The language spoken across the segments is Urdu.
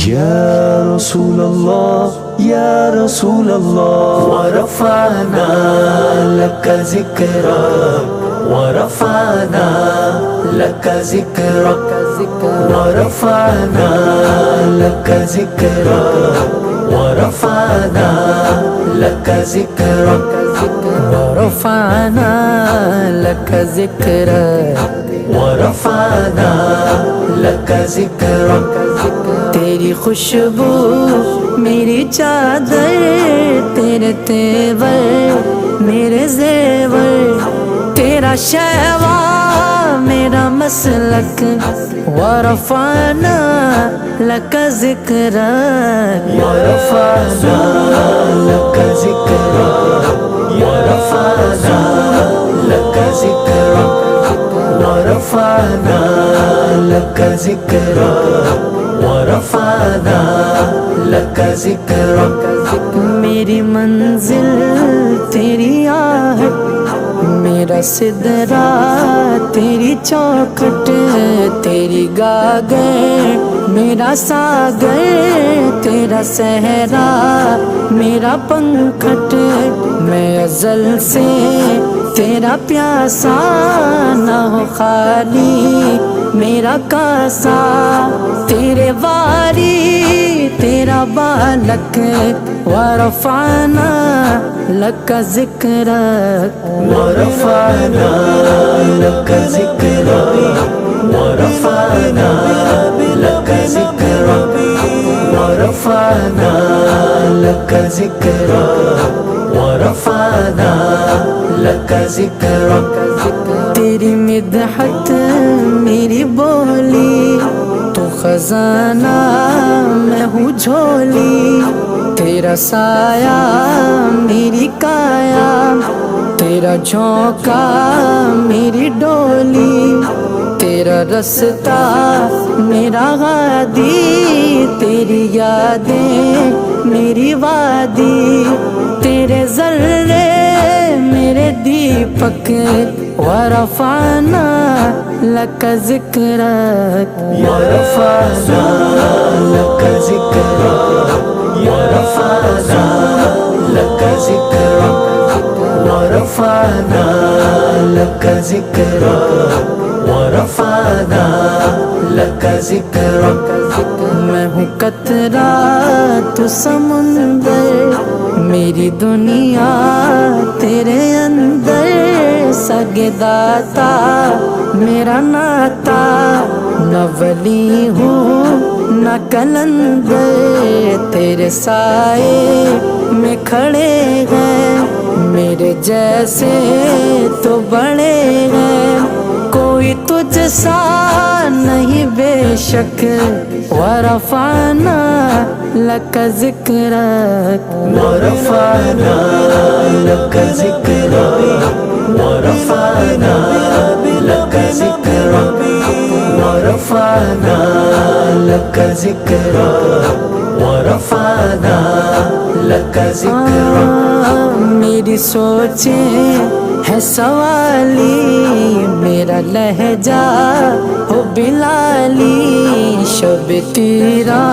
يا رسول الله يا رسول الله ورفعنا لك ذكرك ورفعنا لك ذكرك ورفعنا لك ذكرك ورفعنا لك ذكرك ورفعنا لك ذکرک ورفعنا لك ذكرك تیری خوشبو میری چادر، تیرے تیور میرے زیور، تیرا شیوا میرا مسلک، ورفعنا لک ذکرک ورفعنا لك ذكرك ورفعنا لك ذكرك ورفعنا لك ذكرك ورفعنا لك ذكرك میری منزل تیری آہٹ، میرا سدرا تیری چوکھٹ، تیری گاگر میرا ساگر، تیرا صحرا میرا پنکھٹ، میں ازل سے تیرا پیاسا، نہ ہو خالی میرا کاسا، تیرے واری تیرا بالک، ورفعنا لک ذکرک ورفعنا لك ذكرك ورفعنا لك ذكرك ورفعنا لك ذكرك ورفعنا لك ذكرك تیری مدحت میری بولی، تو خزانہ میں ہوں جھولی، تیرا سایہ میری کایا، تیرا جھونکا میری ڈولی، تیرا رستہ میرا غادی، تیری یادیں میری وادی، تیرے ذرے میرے دیپک، ورفعنا لک ذکرک ورفعنا لك ذكرك ورفعنا لك ذكرك ورفعنا لك ذكرك ورفعنا لك ذكرك میں ہوں قطرہ تو سمندر، میری دنیا تیرے اندر، سگے داتا میرا ناتا، نہ ولی ہوں نہ کلندر، تیرے سائے میں کھڑے ہیں، میرے جیسے تو بڑے ہیں، کوئی تجھ سا نہیں بے شک، ورفعنا لک ذکرک ورفعنا لك ذكرك ورفعنا لك ذكرك ورفعنا لك ذكرك ورفعنا لك ذكرك میری سوچیں ہے سوالی، میرا لہجہ ہو بلالی، شب تیرا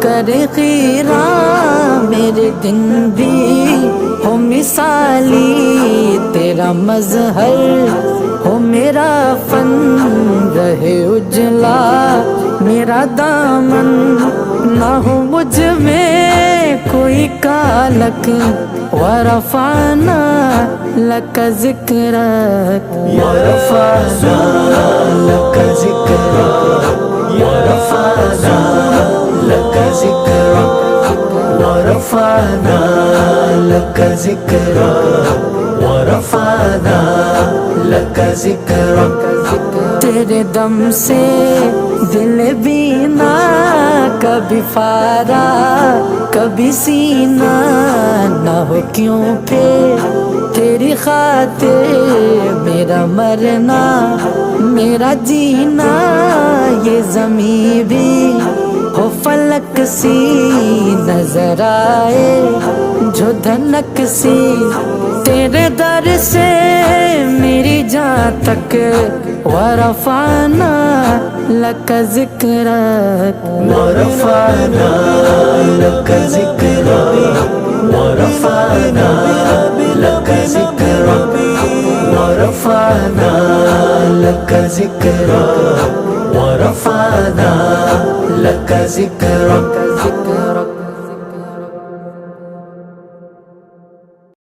کرے خیرہ، میرے دن بھی ہو مثالی، تیرا مظہر ہو میرا فن، رہے اجلا میرا دامن، نہ ہو مجھ میں کوئی کالک، ورفعنا لک ذکرک ورفعنا لك ذكرك ورفعنا لك ذكرك ورفعنا لك ذكرك ورفعنا لك ذكرك تیرے دم سے دل بینا، کبھی فارا کبھی سینہ، نہ ہو کیوں پھر تیری خاطر میرا مرنا میرا جینا، یہ زمین بھی ہو فلک سی نظر آئے جو دھنک سی، تیرے در سے میری جان تک ورفعنا لك ذكرك ورفعنا لك ذكرك ورفعنا لك ذكرك ورفعنا لك ذكرك ورفعنا لك ذكرك